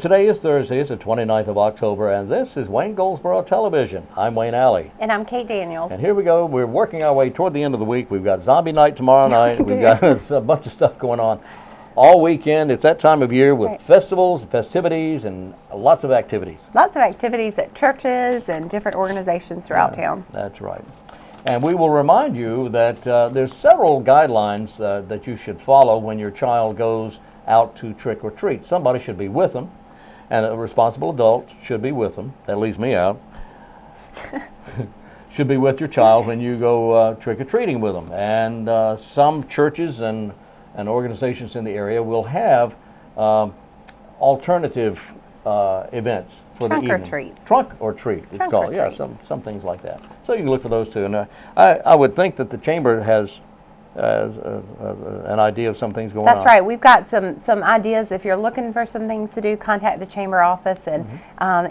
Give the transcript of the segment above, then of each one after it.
today is Thursday. It's the 29th of October, and this is Wayne Goldsboro Television. I'm Wayne Alley. And I'm Kate Daniels. And here we go. We're working our way toward the end of the week. We've got Zombie Night tomorrow night. We've got a bunch of stuff going on all weekend. It's that time of year with festivals, festivities, and lots of activities. Lots of activities at churches and different organizations throughout town. That's right. And we will remind you that there's several guidelines that you should follow when your child goes out to trick or treat. Somebody should be with them, and a responsible adult should be with them. That leaves me out. Should be with your child when you go trick or treating with them. And some churches and organizations in the area will have alternative events for the evening. Trunk or treat. Trunk or treat, it's called. Yeah, some things like that. So you can look for those too. And I would think that the chamber has an idea of some things going on. That's right. We've got some ideas. If you're looking for some things to do, contact the chamber office, and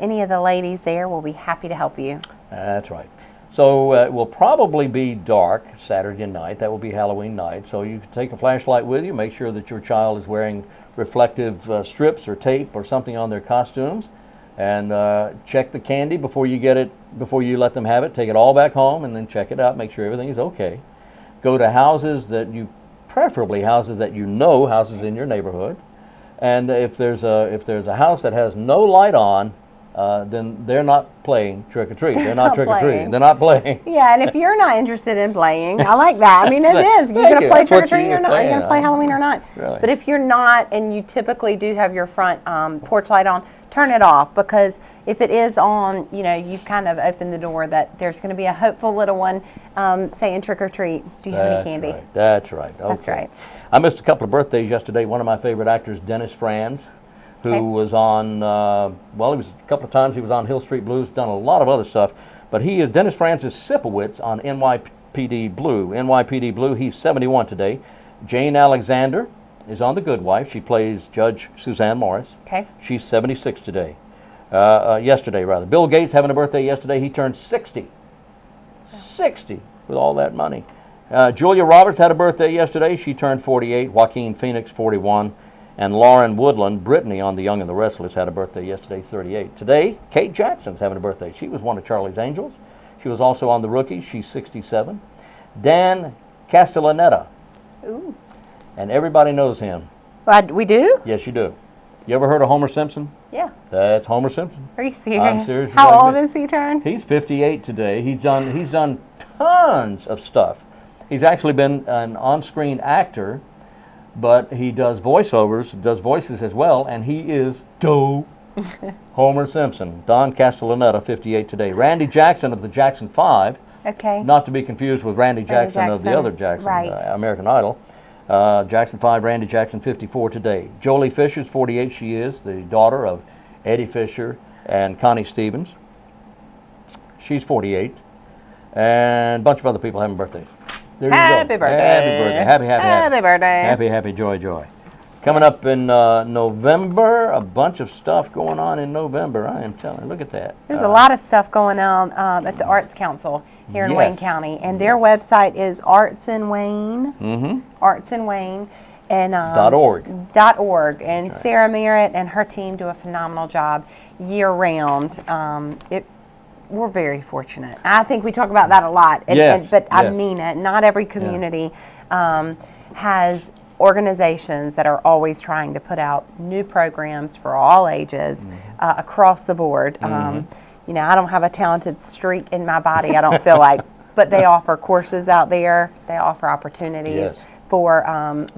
any of the ladies there will be happy to help you. That's right. So it will probably be dark Saturday night. That will be Halloween night. So you can take a flashlight with you. Make sure that your child is wearing reflective strips or tape or something on their costumes. And check the candy before you get it, before you let them have it. Take it all back home and then check it out. Make sure everything is okay. Go to houses that you, preferably houses that you know, houses in your neighborhood. And if there's a house that has no light on, then they're not playing trick or treat. They're not trick or treating. They're not playing. Yeah, and if you're not interested in playing, I like that. I mean, it is. You're going to play trick or treating or not? You're going to play Halloween or not? Really? But if you're not, and you typically do have your front porch light on, turn it off, because if it is on, you know, you've kind of opened the door that there's going to be a hopeful little one saying trick or treat. Do you have any candy? Right. That's right. Okay. That's right. I missed a couple of birthdays yesterday. One of my favorite actors, Dennis Franz, who was on, well, he was a couple of times. He was on Hill Street Blues, done a lot of other stuff. But Dennis Franz is Sipowicz on NYPD Blue. NYPD Blue, he's 71 today. Jane Alexander is on The Good Wife. She plays Judge Suzanne Morris. Okay. She's 76 today. Yesterday, rather. Bill Gates having a birthday yesterday. He turned 60. 60 with all that money. Julia Roberts had a birthday yesterday. She turned 48. Joaquin Phoenix, 41. And Lauren Woodland, Brittany on The Young and the Restless, had a birthday yesterday, 38. Today, Kate Jackson's having a birthday. She was one of Charlie's Angels. She was also on The Rookies. She's 67. Dan Castellaneta. Ooh. And everybody knows him. We do? Yes, you do. You ever heard of Homer Simpson? Yeah. That's Homer Simpson. Are you serious? I'm serious. How old is he turned? He's 58 today. He's done tons of stuff. He's actually been an on-screen actor, but he does voiceovers, does voices as well, and he is dope. Homer Simpson. Don Castellaneta, 58 today. Randy Jackson of the Jackson 5. Okay. Not to be confused with Randy Jackson of the other Jackson, American Idol. Jackson 5, Randy Jackson, 54 today. Jolie Fisher's 48. She is the daughter of Eddie Fisher and Connie Stevens. She's 48. And a bunch of other people having birthdays. There you go. Happy birthday. Happy birthday. Happy birthday. Happy, joy. Coming up in November, a bunch of stuff going on in November. I am telling you, look at that. There's a lot of stuff going on at the Arts Council here in Wayne County, and their website is Arts in Wayne. Arts in Wayne, and .org. .org. And Sarah Merritt and her team do a phenomenal job year round. We're very fortunate. I think we talk about that a lot, but I mean it. Not every community has organizations that are always trying to put out new programs for all ages across the board. You know, I don't have a talented streak in my body, I don't feel like, but they offer courses out there. They offer opportunities for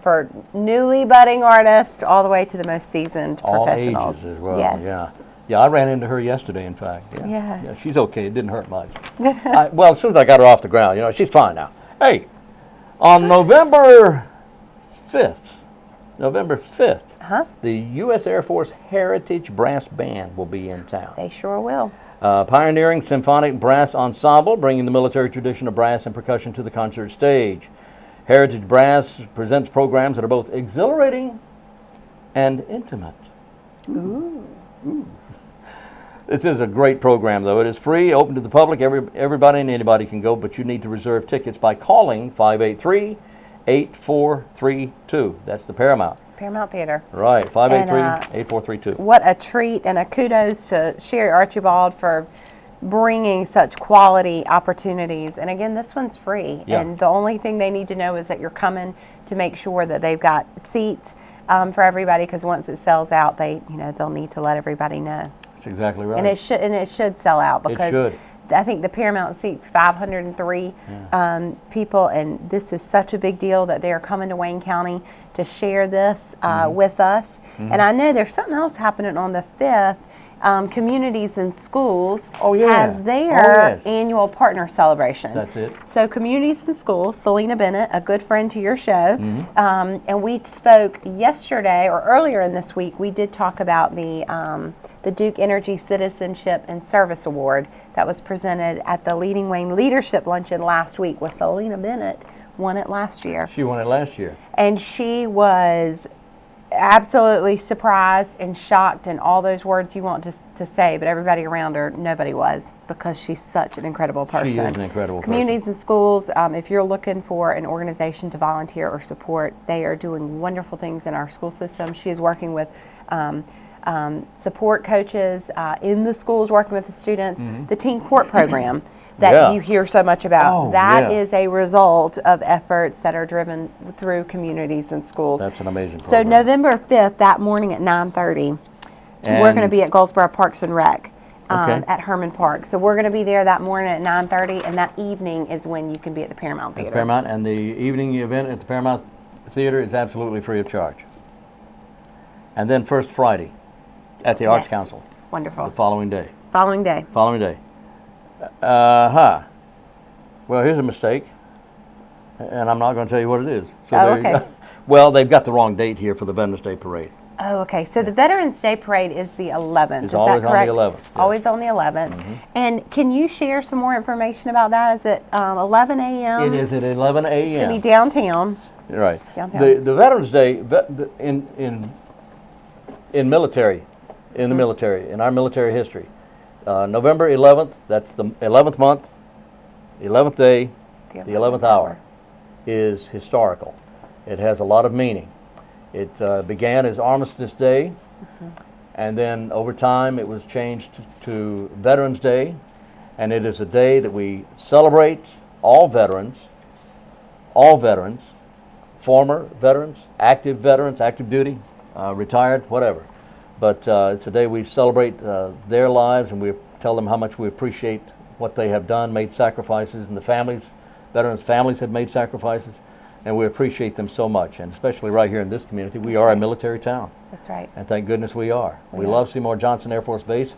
newly budding artists all the way to the most seasoned professionals. All ages as well, Yeah, I ran into her yesterday, in fact. Yeah, she's okay. It didn't hurt much. Well, as soon as I got her off the ground, you know, she's fine now. Hey, on November 5th, the U.S. Air Force Heritage Brass Band will be in town. They sure will. Pioneering symphonic brass ensemble, bringing the military tradition of brass and percussion to the concert stage. Heritage Brass presents programs that are both exhilarating and intimate. Ooh. This is a great program, though. It is free, open to the public. Everybody and anybody can go, but you need to reserve tickets by calling 583-8432. That's the Paramount. Paramount Theater. Right, 583-8432. What a treat, and a kudos to Sherry Archibald for bringing such quality opportunities. And again, this one's free. Yeah. And the only thing they need to know is that you're coming to make sure that they've got seats for everybody, because once it sells out, they'll need to let everybody know. That's exactly right. And it should sell out, because it should. I think the Paramount seats 503 people, and this is such a big deal that they are coming to Wayne County to share this with us. And I know there's something else happening on the 5th. Communities and Schools has their annual partner celebration. That's it. So Communities and Schools, Selena Bennett, a good friend to your show, and we spoke yesterday, or earlier in this week, we did talk about the Duke Energy Citizenship and Service Award that was presented at the Leading Wayne Leadership Luncheon last week. With Selena Bennett won it last year. She won it last year. And she was absolutely surprised and shocked, and all those words you want to say, but everybody around her, nobody was, because she's such an incredible person. She is an incredible Communities and Schools, if you're looking for an organization to volunteer or support, they are doing wonderful things in our school system. She is working with support coaches in the schools, working with the students. The teen court program that you hear so much about, that is a result of efforts that are driven through Communities and Schools. That's an amazing program. So November 5th, that morning at 9:30, we're going to be at Goldsboro Parks and Rec at Herman Park. So we're going to be there that morning at 9:30, and that evening is when you can be at the Paramount Theater. Paramount, and the evening event at the Paramount Theater is absolutely free of charge. And then First Friday at the Arts Council. Wonderful. The following day. Following day. Well, here's a mistake, and I'm not going to tell you what it is. So okay. Well, they've got the wrong date here for the Veterans Day Parade. Oh, okay. So the Veterans Day Parade is the 11th. It's is always that correct? on the 11th. Yes. Always on the 11th. And can you share some more information about that? Is it 11 a.m.? It is at 11 a.m. It's going to be downtown. Right. Downtown. The Veterans Day in military, in our military history, November 11th, that's the 11th month, 11th day, the 11th hour, is historical. It has a lot of meaning. It began as Armistice Day, and then over time it was changed to Veterans Day, and it is a day that we celebrate all veterans, former veterans, active duty, retired, whatever. But it's a day we celebrate their lives, and we tell them how much we appreciate what they have done, made sacrifices, and veterans' families have made sacrifices, and we appreciate them so much. And especially right here in this community, we are a military town. That's right. And thank goodness we are. We love Seymour Johnson Air Force Base,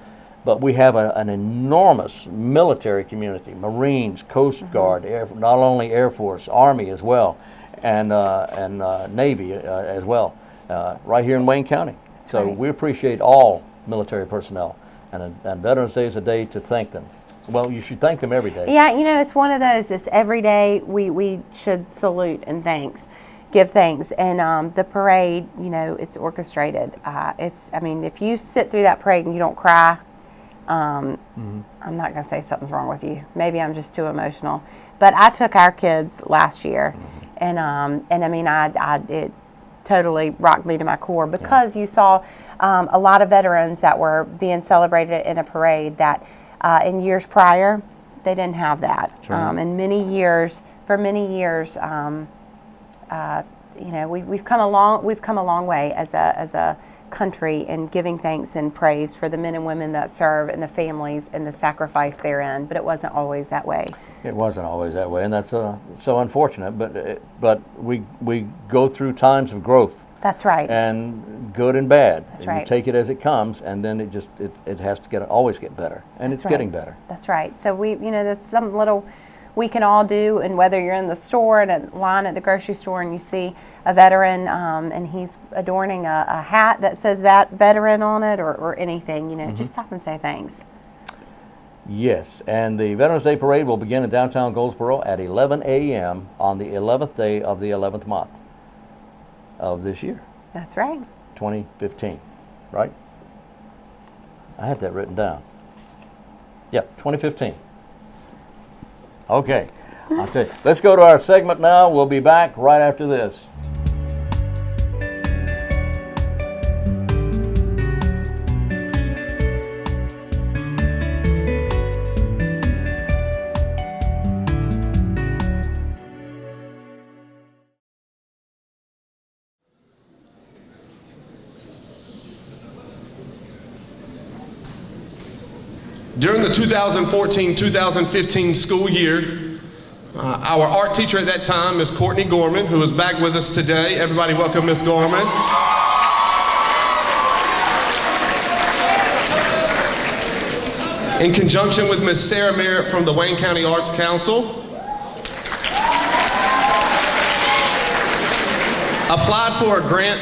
but we have an enormous military community: Marines, Coast Guard, not only Air Force, Army as well, and Navy as well, right here in Wayne County. So we appreciate all military personnel, and Veterans Day is a day to thank them. Well, you should thank them every day. Yeah, it's one of those. It's every day we should salute and give thanks. And the parade, it's orchestrated. If you sit through that parade and you don't cry, I'm not going to say something's wrong with you. Maybe I'm just too emotional. But I took our kids last year, and it totally rocked me to my core, because you saw a lot of veterans that were being celebrated in a parade that in years prior they didn't have that. And for many years, we've come a long way as a country in giving thanks and praise for the men and women that serve, and the families and the sacrifice therein. But it wasn't always that way. It wasn't always that way, and that's so unfortunate. But we go through times of growth. That's right. And good and bad. That's right. You take it as it comes, and then it has to always get better, and it's getting better. That's right. So there's some little we can all do, and whether you're in the store and a line at the grocery store and you see a veteran and he's adorning a hat that says veteran on it, or anything, just stop and say thanks. Yes, and the Veterans Day Parade will begin in downtown Goldsboro at 11 a.m. on the 11th day of the 11th month of this year. That's right. 2015, right? I had that written down. Yeah, 2015. Okay, I'll tell you. Let's go to our segment now. We'll be back right after this. During the 2014-2015 school year, our art teacher at that time, Ms. Courtney Gorman, who is back with us today. Everybody welcome Ms. Gorman. In conjunction with Ms. Sarah Merritt from the Wayne County Arts Council, applied for a grant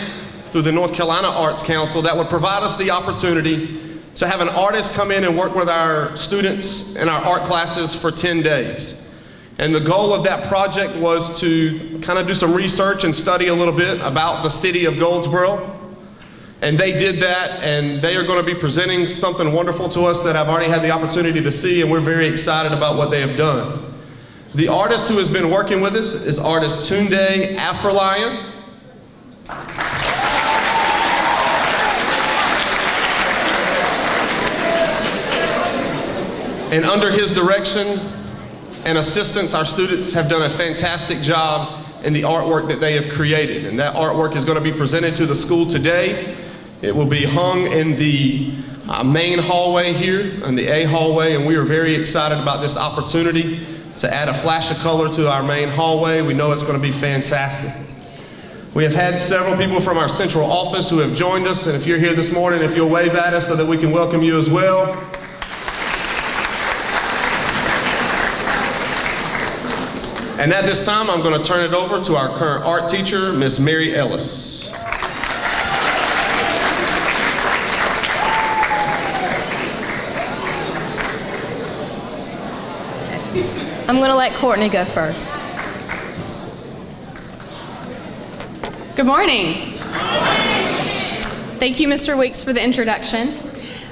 through the North Carolina Arts Council that would provide us the opportunity to have an artist come in and work with our students in our art classes for 10 days. And the goal of that project was to kind of do some research and study a little bit about the city of Goldsboro. And they did that, and they are going to be presenting something wonderful to us that I've already had the opportunity to see, and we're very excited about what they have done. The artist who has been working with us is artist Tunde Afrolion. And under his direction and assistance, our students have done a fantastic job in the artwork that they have created. And that artwork is going to be presented to the school today. It will be hung in the main hallway here, in the A hallway, and we are very excited about this opportunity to add a flash of color to our main hallway. We know it's going to be fantastic. We have had several people from our central office who have joined us, and if you're here this morning, if you'll wave at us so that we can welcome you as well. And at this time, I'm going to turn it over to our current art teacher, Miss Mary Ellis. I'm going to let Courtney go first. Good morning. Thank you, Mr. Weeks, for the introduction.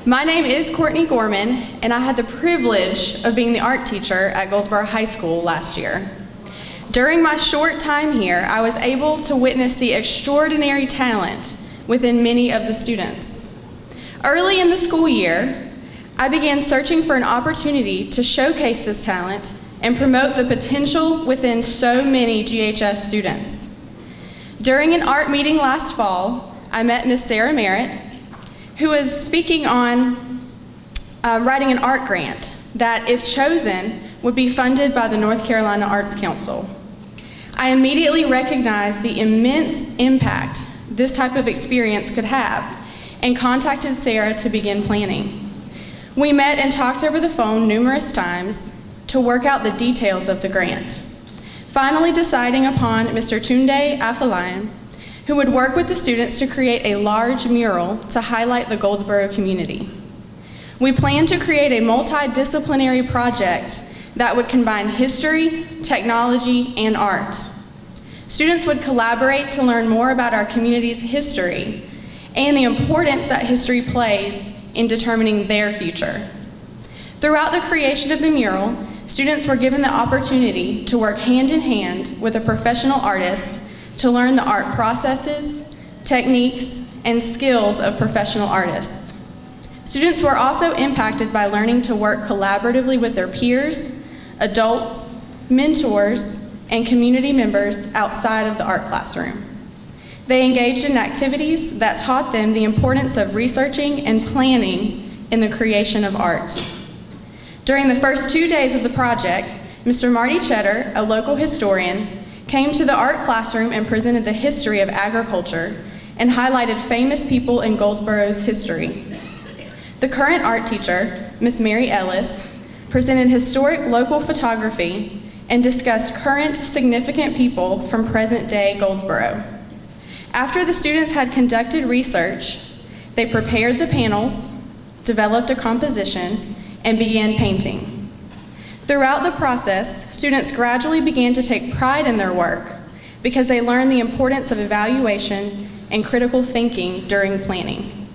My name is Courtney Gorman, and I had the privilege of being the art teacher at Goldsboro High School last year. During my short time here, I was able to witness the extraordinary talent within many of the students. Early in the school year, I began searching for an opportunity to showcase this talent and promote the potential within so many GHS students. During an art meeting last fall, I met Miss Sarah Merritt, who was speaking on writing an art grant that, if chosen, would be funded by the North Carolina Arts Council. I immediately recognized the immense impact this type of experience could have and contacted Sarah to begin planning. We met and talked over the phone numerous times to work out the details of the grant, finally deciding upon Mr. Tunde Afrolion, who would work with the students to create a large mural to highlight the Goldsboro community. We planned to create a multidisciplinary project that would combine history, technology, and art. Students would collaborate to learn more about our community's history and the importance that history plays in determining their future. Throughout the creation of the mural, students were given the opportunity to work hand in hand with a professional artist to learn the art processes, techniques, and skills of professional artists. Students were also impacted by learning to work collaboratively with their peers, adults, mentors, and community members outside of the art classroom. They engaged in activities that taught them the importance of researching and planning in the creation of art. During the first 2 days of the project, Mr. Marty Cheddar, a local historian, came to the art classroom and presented the history of agriculture and highlighted famous people in Goldsboro's history. The current art teacher, Miss Mary Ellis, presented historic local photography and discussed current significant people from present-day Goldsboro. After the students had conducted research, they prepared the panels, developed a composition, and began painting. Throughout the process, students gradually began to take pride in their work because they learned the importance of evaluation and critical thinking during planning.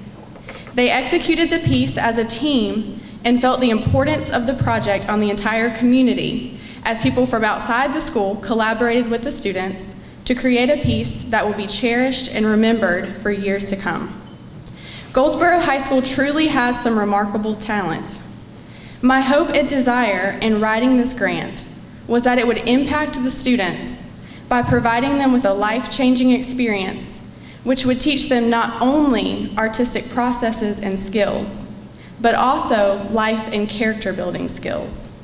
They executed the piece as a team and felt the importance of the project on the entire community as people from outside the school collaborated with the students to create a piece that will be cherished and remembered for years to come. Goldsboro High School truly has some remarkable talent. My hope and desire in writing this grant was that it would impact the students by providing them with a life-changing experience which would teach them not only artistic processes and skills, but also life and character building skills.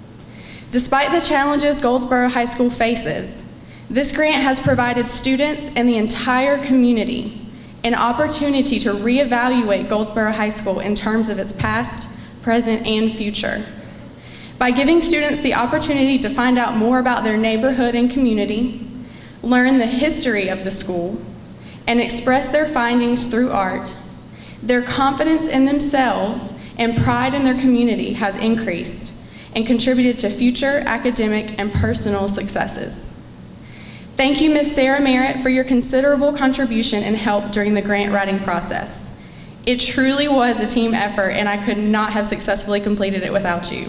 Despite the challenges Goldsboro High School faces, this grant has provided students and the entire community an opportunity to reevaluate Goldsboro High School in terms of its past, present, and future. By giving students the opportunity to find out more about their neighborhood and community, learn the history of the school, and express their findings through art, their confidence in themselves and pride in their community has increased and contributed to future academic and personal successes. Thank you, Ms. Sarah Merritt, for your considerable contribution and help during the grant writing process. It truly was a team effort, and I could not have successfully completed it without you.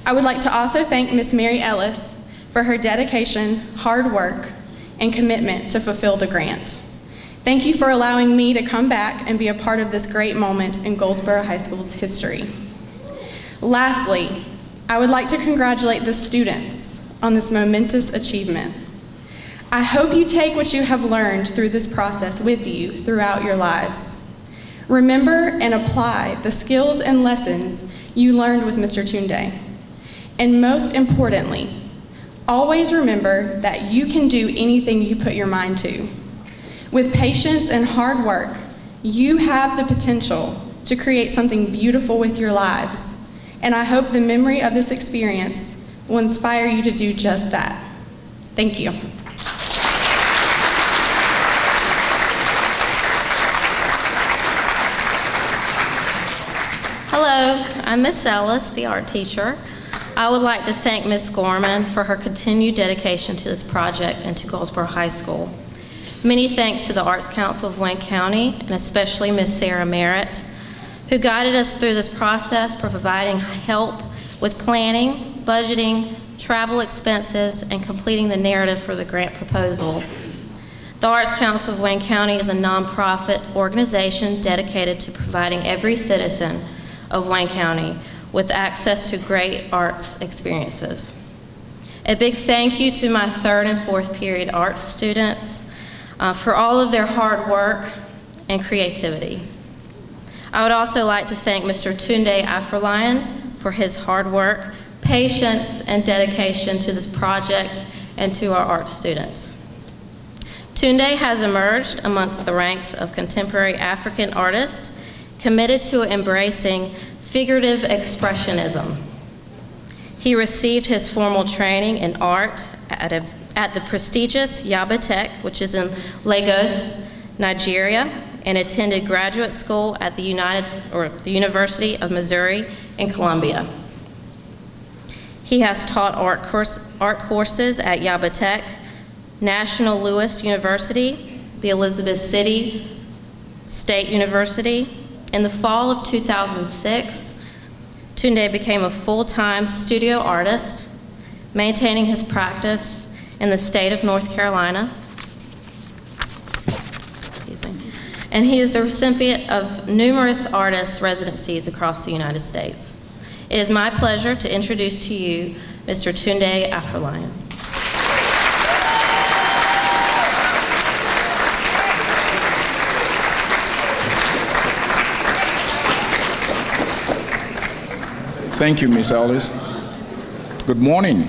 I would like to also thank Ms. Mary Ellis for her dedication, hard work, and commitment to fulfill the grant. Thank you for allowing me to come back and be a part of this great moment in Goldsboro High School's history. Lastly, I would like to congratulate the students on this momentous achievement. I hope you take what you have learned through this process with you throughout your lives. Remember and apply the skills and lessons you learned with Mr. Tunde. And most importantly, always remember that you can do anything you put your mind to. With patience and hard work, you have the potential to create something beautiful with your lives. And I hope the memory of this experience will inspire you to do just that. Thank you. Hello, I'm Miss Ellis, the art teacher. I would like to thank Ms. Gorman for her continued dedication to this project and to Goldsboro High School. Many thanks to the Arts Council of Wayne County, and especially Ms. Sarah Merritt, who guided us through this process, providing help with planning, budgeting, travel expenses, and completing the narrative for the grant proposal. The Arts Council of Wayne County is a nonprofit organization dedicated to providing every citizen of Wayne County with access to great arts experiences. A big thank you to my third and fourth period arts students for all of their hard work and creativity. I would also like to thank Mr. Tunde Afrolion for his hard work, patience, and dedication to this project and to our art students. Tunde has emerged amongst the ranks of contemporary African artists committed to embracing figurative expressionism. He received his formal training in art at the prestigious Yaba Tech, which is in Lagos, Nigeria, and attended graduate school at the University of Missouri in Columbia. He has taught art courses at Yaba Tech, National Louis University, the Elizabeth City State University. In the fall of 2006, Tunde became a full-time studio artist, maintaining his practice in the state of North Carolina. And he is the recipient of numerous artist residencies across the United States. It is my pleasure to introduce to you Mr. Tunde Afrolion. Thank you, Ms. Ellis. Good morning.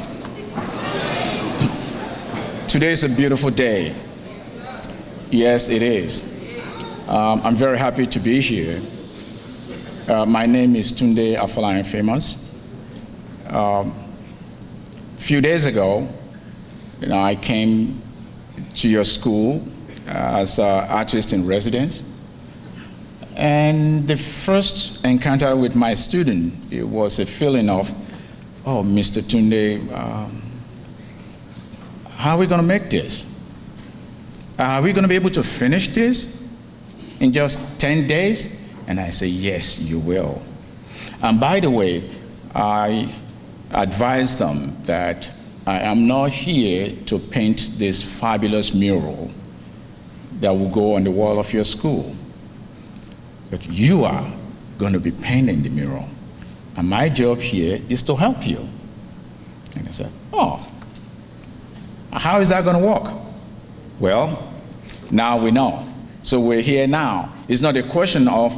Today is a beautiful day. Yes, it is. I'm very happy to be here. My name is Tunde Afrolion Famous. A few days ago, I came to your school as an artist in residence. And the first encounter with my student, it was a feeling of, oh, Mr. Tunde, how are we going to make this? Are we going to be able to finish this in just 10 days? And I say, yes, you will. And by the way, I advised them that I am not here to paint this fabulous mural that will go on the wall of your school. But you are going to be painting the mural. And my job here is to help you. And I said, oh, how is that going to work? Well, now we know. So we're here now. It's not a question of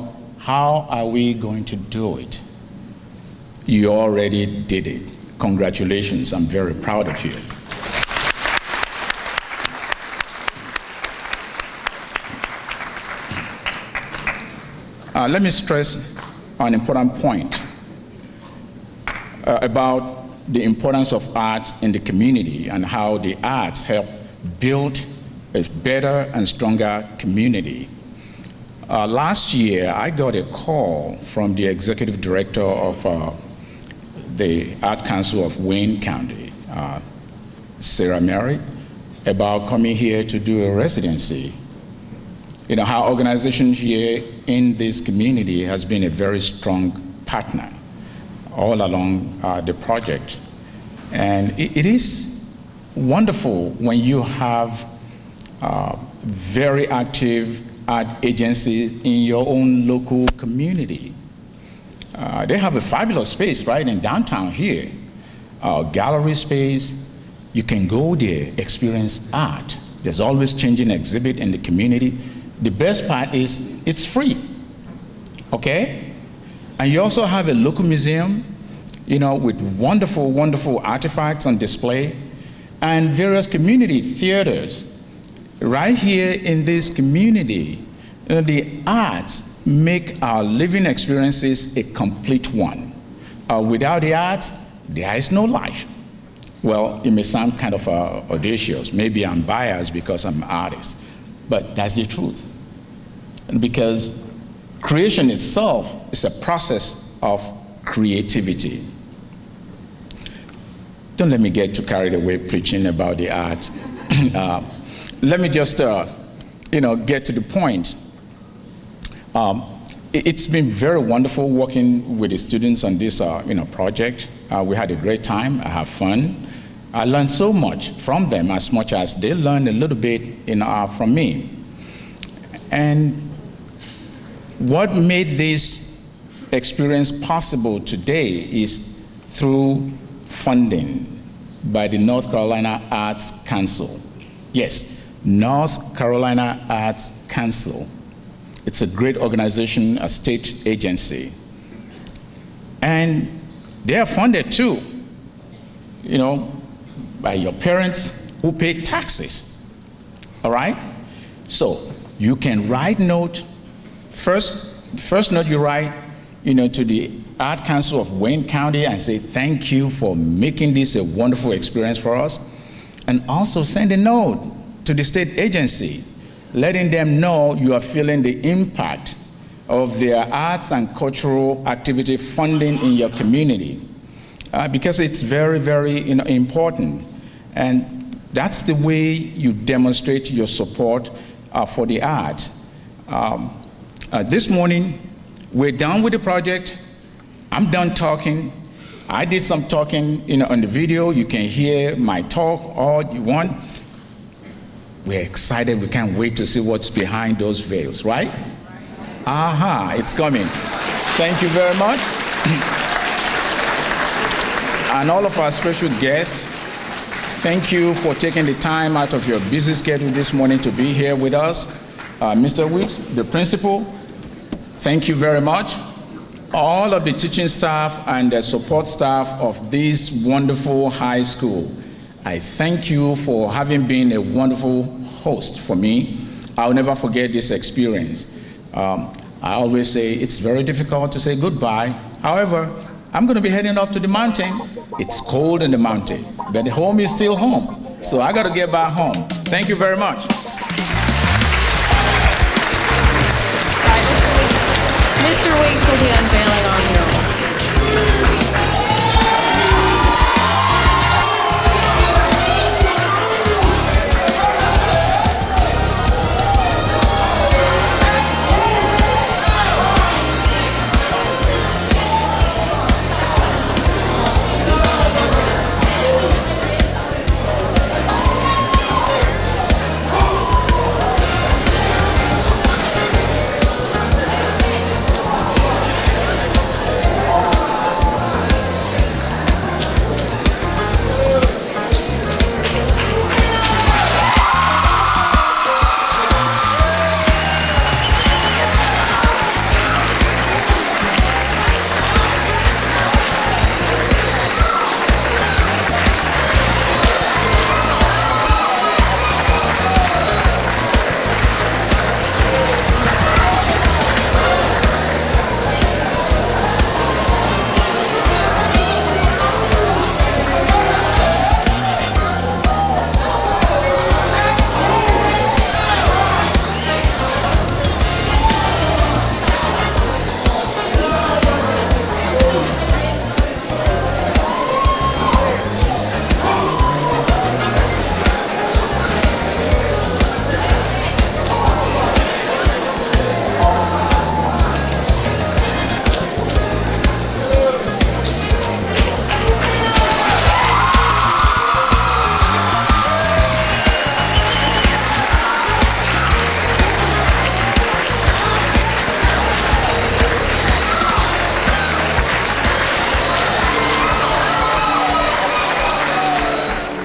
how are we going to do it? You already did it. Congratulations, I'm very proud of you. Let me stress an important point about the importance of arts in the community and how the arts help build a better and stronger community. Last year, I got a call from the executive director of the Art Council of Wayne County, Sarah Mary, about coming here to do a residency. You know, our organization here in this community has been a very strong partner all along the project. And it is wonderful when you have very active art agencies in your own local community. They have a fabulous space right in downtown here, gallery space. You can go there, experience art. There's always changing exhibit in the community. The best part is it's free, okay? And you also have a local museum, you know, with wonderful, wonderful artifacts on display, and various community theaters. Right here in this community, you know, the arts make our living experiences a complete one. Without the arts, there is no life. Well, it may sound kind of audacious. Maybe I'm biased because I'm an artist, but that's the truth. And because creation itself is a process of creativity. Don't let me get too carried away preaching about the art. Let me just, get to the point. It's been very wonderful working with the students on this, project. We had a great time. I have fun. I learned so much from them, as much as they learned a little bit, from me. And what made this experience possible today is through funding by the North Carolina Arts Council. Yes, North Carolina Arts Council. It's a great organization, a state agency. And they are funded too, by your parents who pay taxes, all right? So you can write note, first note you write, to the Art Council of Wayne County and say, thank you for making this a wonderful experience for us. And also send a note to the state agency, letting them know you are feeling the impact of their arts and cultural activity funding in your community. Because it's very, very important. And that's the way you demonstrate your support for the arts. This morning, we're done with the project. I'm done talking. I did some talking on the video. You can hear my talk all you want. We're excited. We can't wait to see what's behind those veils, right? Aha, it's coming. Thank you very much. And all of our special guests, thank you for taking the time out of your busy schedule this morning to be here with us. Mr. Weeks, the principal, thank you very much. All of the teaching staff and the support staff of this wonderful high school, I thank you for having been a wonderful host for me. I'll never forget this experience. I always say it's very difficult to say goodbye. However, I'm going to be heading up to the mountain. It's cold in the mountain, but home is still home. So I got to get back home. Thank you very much. Mr. Weeks will be unveiling our mural.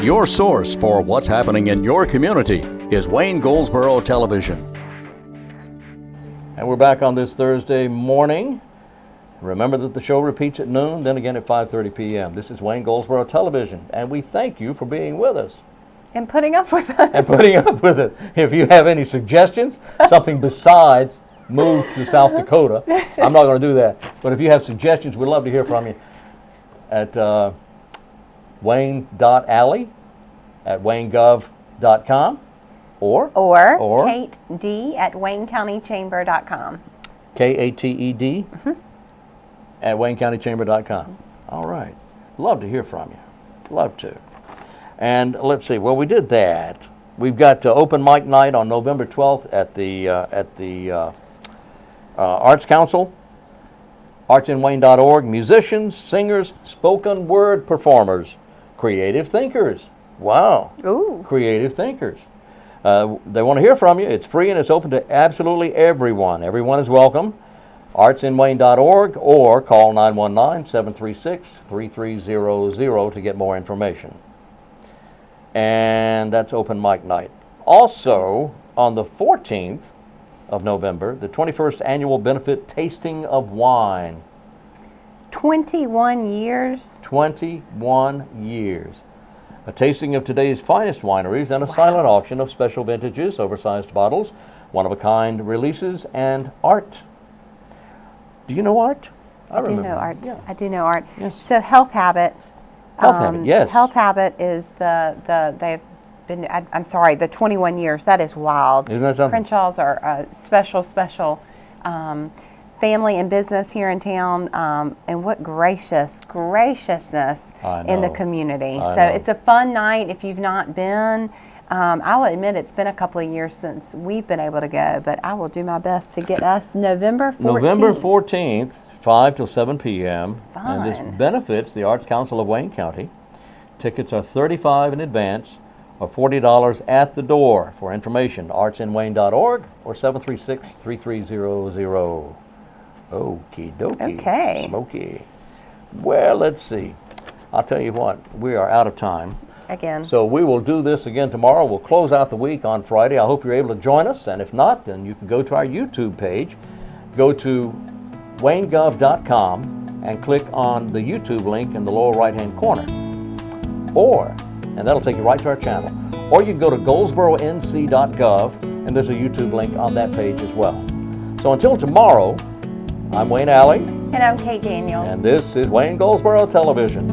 Your source for what's happening in your community is Wayne Goldsboro Television. And we're back on this Thursday morning. Remember that the show repeats at noon, then again at 5:30 p.m. This is Wayne Goldsboro Television, and we thank you for being with us. And putting up with us. And putting up with it. If you have any suggestions, something besides move to South Dakota, I'm not going to do that. But if you have suggestions, we'd love to hear from you at wayne.alley@waynegov.com or Kate D at waynecountychamber.com. KATED at waynecountychamber.com. All right. Love to hear from you. Love to. And let's see. Well, we did that. We've got open mic night on November 12th at the Arts Council, artsinwayne.org. Musicians, singers, spoken word performers, creative thinkers. Wow. Ooh. Creative thinkers. They want to hear from you. It's free and it's open to absolutely everyone. Everyone is welcome. artsinwayne.org or call 919-736-3300 to get more information. And that's open mic night. Also, on the 14th of November, the 21st annual benefit tasting of wine. 21 years? 21 years. A tasting of today's finest wineries and a silent auction of special vintages, oversized bottles, one-of-a-kind releases, and art. Do you know art? I do know art. Yeah. I do know art. Yes. So Health Habit. Health Habit, yes. Health Habit is they've been, I'm sorry, the 21 years. That is wild. Isn't that something? Crenshaws are a special family and business here in town, and what graciousness in the community. So it's a fun night if you've not been. I'll admit it's been a couple of years since we've been able to go, but I will do my best to get us November 14th. November 14th, 5 till 7 p.m. Fun. And this benefits the Arts Council of Wayne County. Tickets are $35 in advance or $40 at the door. For information, artsinwayne.org or 736-3300. Okie dokie. Okay. Smoky. Well, let's see. I'll tell you what, we are out of time. Again. So we will do this again tomorrow. We'll close out the week on Friday. I hope you're able to join us. And if not, then you can go to our YouTube page. Go to waynegov.com and click on the YouTube link in the lower right-hand corner. And that'll take you right to our channel. Or you can go to goldsboronc.gov, and there's a YouTube link on that page as well. So until tomorrow, I'm Wayne Alley. And I'm Kate Daniels. And this is Wayne Goldsboro Television.